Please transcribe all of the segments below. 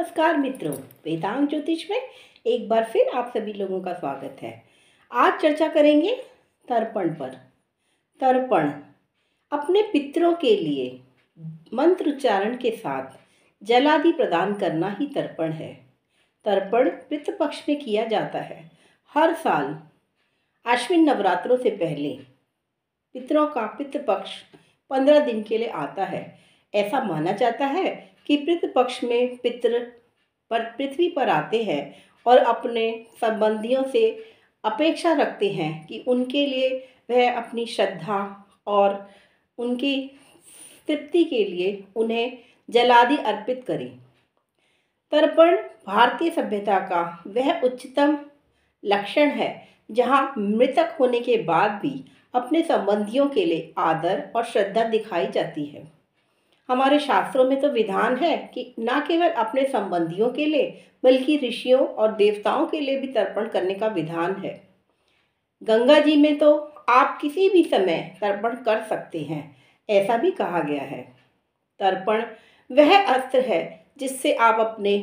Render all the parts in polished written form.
नमस्कार मित्रों, वेदांग ज्योतिष में एक बार फिर आप सभी लोगों का स्वागत है। आज चर्चा करेंगे तर्पण पर। तर्पण अपने पितरों के लिए मंत्र उच्चारण के साथ जलादि प्रदान करना ही तर्पण है। तर्पण पितृपक्ष में किया जाता है। हर साल आश्विन नवरात्रों से पहले पितरों का पितृपक्ष 15 दिन के लिए आता है। ऐसा माना जाता है कि पितृपक्ष में पितर पर पृथ्वी पर आते हैं और अपने संबंधियों से अपेक्षा रखते हैं कि उनके लिए वह अपनी श्रद्धा और उनकी तृप्ति के लिए उन्हें जलादि अर्पित करें। तर्पण भारतीय सभ्यता का वह उच्चतम लक्षण है जहां मृतक होने के बाद भी अपने संबंधियों के लिए आदर और श्रद्धा दिखाई जाती है। हमारे शास्त्रों में तो विधान है कि न केवल अपने संबंधियों के लिए बल्कि ऋषियों और देवताओं के लिए भी तर्पण करने का विधान है। गंगा जी में तो आप किसी भी समय तर्पण कर सकते हैं, ऐसा भी कहा गया है। तर्पण वह अस्त्र है जिससे आप अपने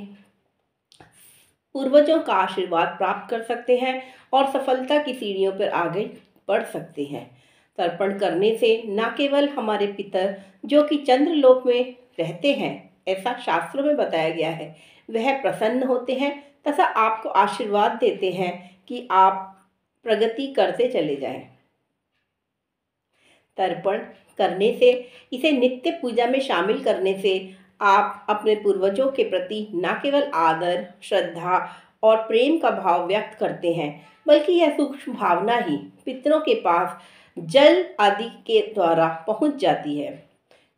पूर्वजों का आशीर्वाद प्राप्त कर सकते हैं और सफलता की सीढ़ियों पर आगे बढ़ सकते हैं। तर्पण करने से न केवल हमारे पितर जो कि चंद्रलोक में रहते हैं, ऐसा शास्त्रों में बताया गया है, वह प्रसन्न होते हैं तथा आपको आशीर्वाद देते हैं कि आप प्रगति करते चले जाएं। तर्पण करने से, इसे नित्य पूजा में शामिल करने से आप अपने पूर्वजों के प्रति न केवल आदर, श्रद्धा और प्रेम का भाव व्यक्त करते हैं, बल्कि यह सूक्ष्म भावना ही पितरों के पास जल आदि के द्वारा पहुंच जाती है।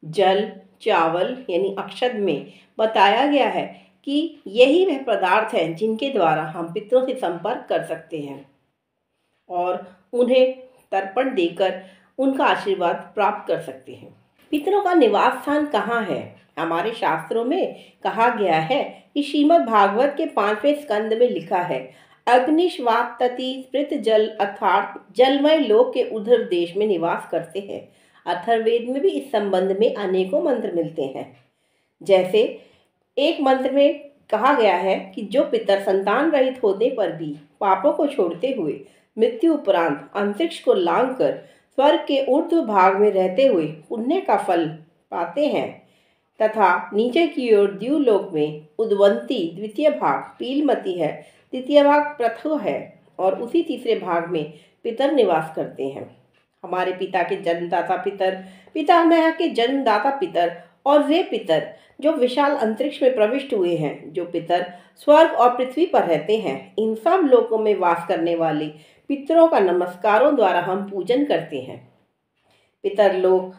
जल, चावल यानी अक्षत में बताया गया है कि यही वह पदार्थ है जिनके द्वारा हम पितरों से संपर्क कर सकते हैं और उन्हें तर्पण देकर उनका आशीर्वाद प्राप्त कर सकते हैं। पितरों का निवास स्थान कहाँ है? हमारे शास्त्रों में कहा गया है कि श्रीमद् भागवत के 5वें स्कंद में लिखा है, अग्निश्वातति स्मृत जल अर्थात जलमय लोक के उधर देश में निवास करते हैं। अथर्ववेद में भी इस संबंध में अनेकों मंत्र मिलते हैं। जैसे एक मंत्र में कहा गया है कि जो पितर संतान रहित होने पर भी पापों को छोड़ते हुए मृत्यु उपरांत अंतरिक्ष को लांघकर स्वर्ग के ऊर्ध्व भाग में रहते हुए पुण्य का फल पाते हैं तथा नीचे की ओर द्युलोक में उद्वंती द्वितीय भाग पीलमती है, तृतीय भाग पृथु है और उसी तीसरे भाग में पितर निवास करते हैं। हमारे पिता के जन्मदाता पितर, पितामह के जन्मदाता पितर और वे पितर जो विशाल अंतरिक्ष में प्रविष्ट हुए हैं, जो पितर स्वर्ग और पृथ्वी पर रहते हैं, इन सब लोकों में वास करने वाले पितरों का नमस्कारों द्वारा हम पूजन करते हैं। पितर लोक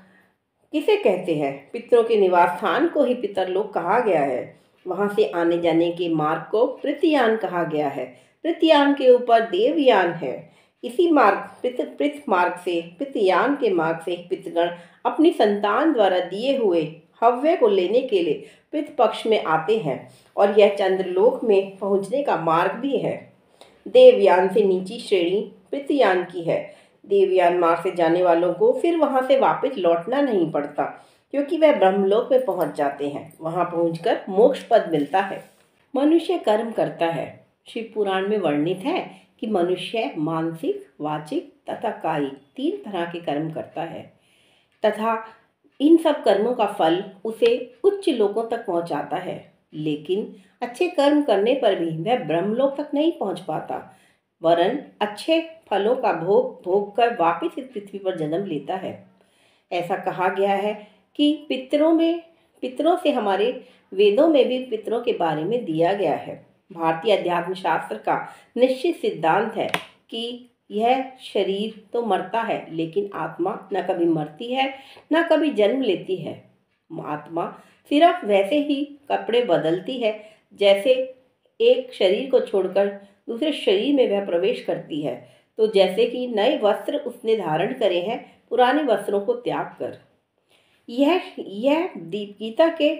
किसे कहते हैं? पितरों के निवास स्थान को ही पितर लोक कहा गया है। वहां से आने जाने के मार्ग को प्रत्ययान कहा गया है। प्रत्ययान के ऊपर देवयान है। इसी मार्ग पृथ मार्ग से, पितृयान के मार्ग से पितृगण अपनी संतान द्वारा दिए हुए हव्य को लेने के लिए पितृपक्ष में आते हैं और यह चंद्रलोक में पहुंचने का मार्ग भी है। देवयान से नीची श्रेणी पितृयान की है। देवयान मार्ग से जाने वालों को फिर वहां से वापस लौटना नहीं पड़ता, क्योंकि वह ब्रह्मलोक में पहुंच जाते हैं। वहां पहुंचकर मोक्ष पद मिलता है। मनुष्य कर्म करता है। शिव पुराण में वर्णित है कि मनुष्य मानसिक, वाचिक तथा कायिक 3 तरह के कर्म करता है तथा इन सब कर्मों का फल उसे उच्च लोकों तक पहुंचाता है। लेकिन अच्छे कर्म करने पर भी वह ब्रह्मलोक तक नहीं पहुंच पाता, वरन अच्छे फलों का भोग कर वापिस इस पृथ्वी पर जन्म लेता है। ऐसा कहा गया है कि पितरों से हमारे वेदों में भी पितरों के बारे में दिया गया है। भारतीय अध्यात्म शास्त्र का निश्चित सिद्धांत है कि यह शरीर तो मरता है, लेकिन आत्मा न कभी मरती है न कभी जन्म लेती है। आत्मा सिर्फ वैसे ही कपड़े बदलती है जैसे एक शरीर को छोड़कर दूसरे शरीर में वह प्रवेश करती है। तो जैसे कि नए वस्त्र उसने धारण करे हैं पुराने वस्त्रों को त्याग कर। यह गीता के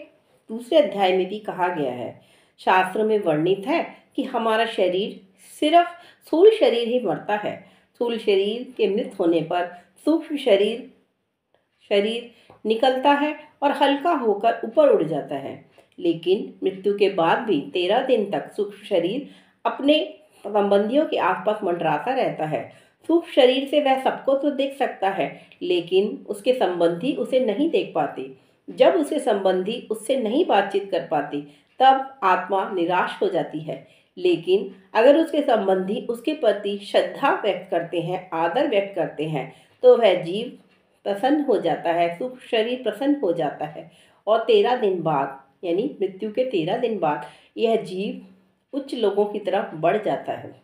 2 अध्याय में भी कहा गया है। शास्त्र में वर्णित है कि हमारा शरीर सिर्फ स्थूल शरीर ही मरता है। स्थूल शरीर के मृत होने पर सूक्ष्म शरीर निकलता है और हल्का होकर ऊपर उड़ जाता है। लेकिन मृत्यु के बाद भी 13 दिन तक सूक्ष्म शरीर अपने संबंधियों के आसपास मंडराता रहता है। सूक्ष्म शरीर से वह सबको तो देख सकता है, लेकिन उसके संबंधी उसे नहीं देख पाते। जब उसके संबंधी उससे नहीं बातचीत कर पाते, तब आत्मा निराश हो जाती है। लेकिन अगर उसके संबंधी उसके प्रति श्रद्धा व्यक्त करते हैं, आदर व्यक्त करते हैं, तो वह जीव प्रसन्न हो जाता है, सूक्ष्म शरीर प्रसन्न हो जाता है और 13 दिन बाद, यानी मृत्यु के 13 दिन बाद, यह जीव उच्च लोगों की तरफ बढ़ जाता है।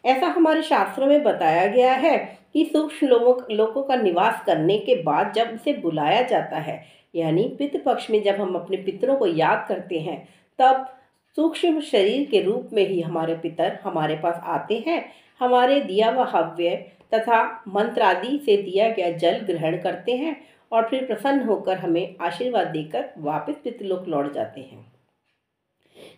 ऐसा हमारे शास्त्रों में बताया गया है कि सूक्ष्म लोगों का निवास करने के बाद जब उसे बुलाया जाता है, यानी पितृपक्ष में जब हम अपने पितरों को याद करते हैं, तब सूक्ष्म शरीर के रूप में ही हमारे पितर हमारे पास आते हैं, हमारे दिया हुआ हव्य तथा मंत्र आदि से दिया गया जल ग्रहण करते हैं और फिर प्रसन्न होकर हमें आशीर्वाद देकर वापस पितृलोक लौट जाते हैं।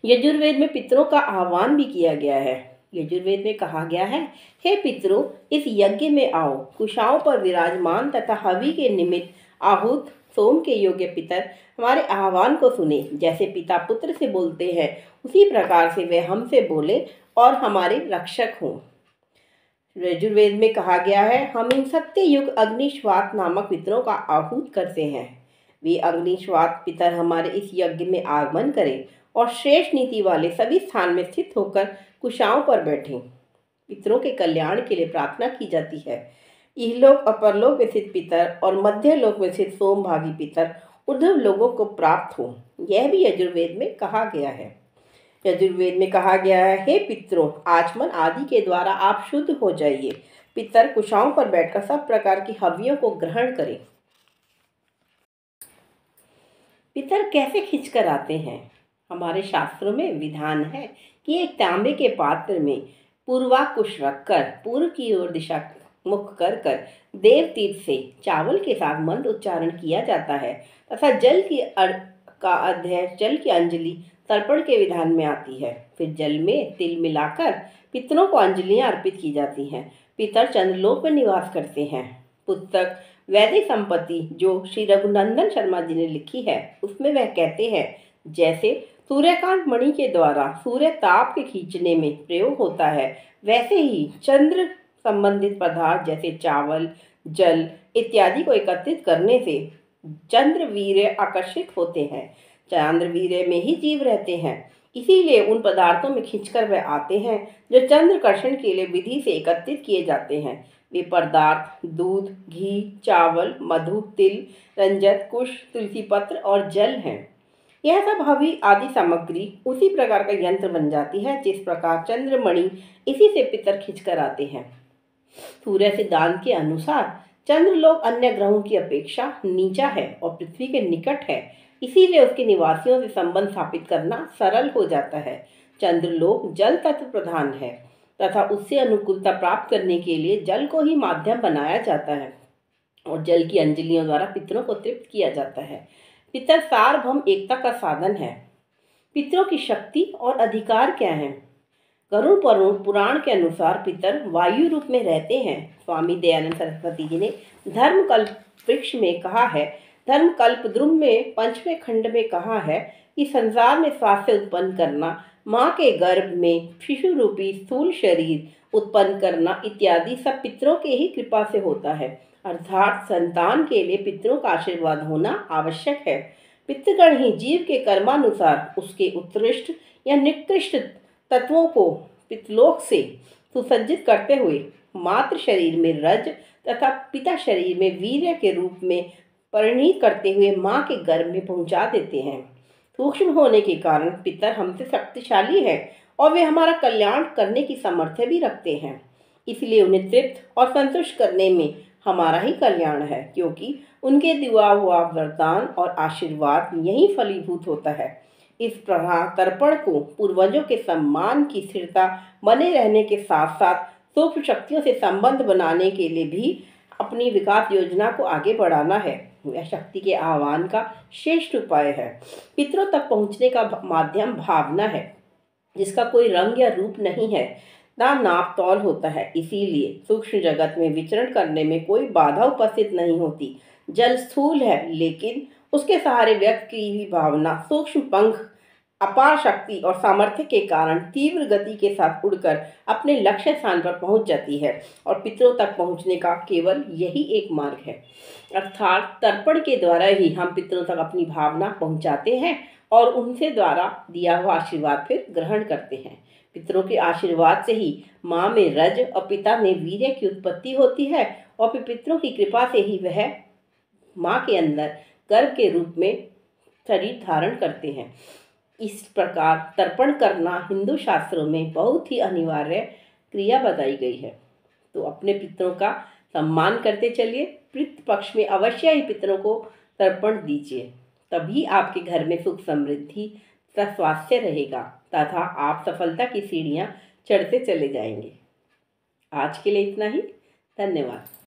यजुर्वेद में पितरों का आह्वान भी किया गया है। यजुर्वेद में कहा गया है, हे पितरों, इस यज्ञ में आओ, कुशाओं पर विराजमान तथा हवि के निमित्त आहूत सोम के योग्य पितर हमारे आह्वान को सुने। जैसे पिता पुत्र से बोलते हैं, उसी प्रकार से वे हमसे बोले और हमारे रक्षक हों। यजुर्वेद में कहा गया है, हम इन सत्य युग अग्निश्वात नामक पितरों का आहूत करते हैं। वे अग्निश्वात पितर हमारे इस यज्ञ में आगमन करें और श्रेष्ठ नीति वाले सभी स्थान में स्थित होकर कुशाओं पर बैठें। पितरों के कल्याण के लिए प्रार्थना की जाती है। इहलोक अपरलोक में स्थित पितर और मध्य लोक में स्थित सोमभागी पितर ऊर्ध्व लोगों को प्राप्त हो, यह भी यजुर्वेद में कहा गया है। यजुर्वेद में कहा गया है, हे पितरों, आचमन आदि के द्वारा आप शुद्ध हो जाइए। पितर कुशाओं पर बैठकर सब प्रकार की हवियों को ग्रहण करें। पितर कैसे खिंचकर आते हैं? हमारे शास्त्रों में विधान है कि एक तांबे के पात्र में पूर्वाकुश रखकर पूर्व की ओर दिशा मुख कर देव तीर्थ से चावल के साथ मंत्र उच्चारण किया जाता है तथा जल की अंजलि तर्पण के विधान में आती है। फिर जल में तिल मिलाकर पितरों को अंजलियां अर्पित की जाती हैं। पितर चंद्रलोक में निवास करते हैं। पुस्तक वैदिक संपत्ति जो श्री रघुनंदन शर्मा जी ने लिखी है, उसमें वह कहते हैं, जैसे सूर्यकांत मणि के द्वारा सूर्य ताप के खींचने में प्रयोग होता है, वैसे ही चंद्र संबंधित पदार्थ जैसे चावल, जल इत्यादि को एकत्रित करने से चंद्रवीर्य आकर्षित होते हैं। चंद्रवीर्य में ही जीव रहते हैं, इसीलिए उन पदार्थों में खींचकर वह आते हैं जो चंद्रकर्षण के लिए विधि से एकत्रित किए जाते हैं। वे पदार्थ दूध, घी, चावल, मधु, तिल, रंजक, कुश, तुलसी पत्र और जल हैं। यह सब हवि आदि सामग्री उसी प्रकार का यंत्र बन जाती है जिस प्रकार चंद्रमणि इसी से पितर खींचकर आते हैं। सूर्य सिद्धांत के अनुसार चंद्रलोक अन्य ग्रहों की अपेक्षा नीचा है और पृथ्वी के निकट है, इसीलिए उसके निवासियों से संबंध स्थापित करना सरल हो जाता है। चंद्रलोक जल तत्व प्रधान है तथा उससे अनुकूलता प्राप्त करने के लिए जल को ही माध्यम बनाया जाता है और जल की अंजलियों द्वारा पितरों को तृप्त किया जाता है। पितर सार्वभौम एकता का साधन है। पितरों की शक्ति और अधिकार क्या है? गरुड़ पुराण के अनुसार पितर वायु रूप में रहते हैं। स्वामी दयानंद सरस्वती जी ने धर्मकल्प वृक्ष में कहा है, धर्मकल्प द्रुम में 5वें खंड में कहा है कि संसार में स्वास्थ्य उत्पन्न करना, माँ के गर्भ में शिशु रूपी स्थूल शरीर उत्पन्न करना इत्यादि सब पितरों के ही कृपा से होता है। अर्थात संतान के लिए पितरों का आशीर्वाद होना आवश्यक है। पितृगण ही जीव के कर्मानुसार उसके उत्कृष्ट या निकृष्ट तत्वों को पितृलोक से सुसज्जित करते हुए मातृ शरीर में रज तथा पिता शरीर में वीर्य के रूप में परिणीत करते हुए माँ के गर्भ में पहुँचा देते हैं। सूक्ष्म होने के कारण पितर हमसे शक्तिशाली है और वे हमारा कल्याण करने की सामर्थ्य भी रखते हैं। इसलिए उन्हें तृप्त और संतुष्ट करने में हमारा ही कल्याण है, क्योंकि उनके दिया हुआ वरदान और आशीर्वाद यही फलीभूत होता है। इस प्रकार तर्पण को पूर्वजों के सम्मान की स्थिरता बने रहने के साथ साथ सूक्ष्म शक्तियों से संबंध बनाने के लिए भी अपनी विकास योजना को आगे बढ़ाना है। यह शक्ति के आह्वान का श्रेष्ठ उपाय है। पितरों तक पहुँचने का माध्यम भावना है, जिसका कोई रंग या रूप नहीं है, ना नाप तौल होता है। इसीलिए सूक्ष्म जगत में विचरण करने में कोई बाधा उपस्थित नहीं होती। जल स्थूल है, लेकिन उसके सहारे व्यक्त की हुई भावना सूक्ष्म पंख, अपार शक्ति और सामर्थ्य के कारण तीव्र गति के साथ उड़कर अपने लक्ष्य स्थान पर पहुंच जाती है और पितरों तक पहुंचने का केवल यही एक मार्ग है। अर्थात तर्पण के द्वारा ही हम पितरों तक अपनी भावना पहुंचाते हैं और उनसे द्वारा दिया हुआ आशीर्वाद फिर ग्रहण करते हैं। पितरों के आशीर्वाद से ही माँ में रज और पिता में वीर्य की उत्पत्ति होती है और फिर पितरों की कृपा से ही वह माँ के अंदर गर्भ के रूप में शरीर धारण करते हैं। इस प्रकार तर्पण करना हिंदू शास्त्रों में बहुत ही अनिवार्य क्रिया बताई गई है। तो अपने पितरों का सम्मान करते चलिए। पितृ पक्ष में अवश्य ही पितरों को तर्पण दीजिए, तभी आपके घर में सुख समृद्धि तथा स्वास्थ्य रहेगा तथा आप सफलता की सीढ़ियां चढ़ते चले जाएंगे। आज के लिए इतना ही। धन्यवाद।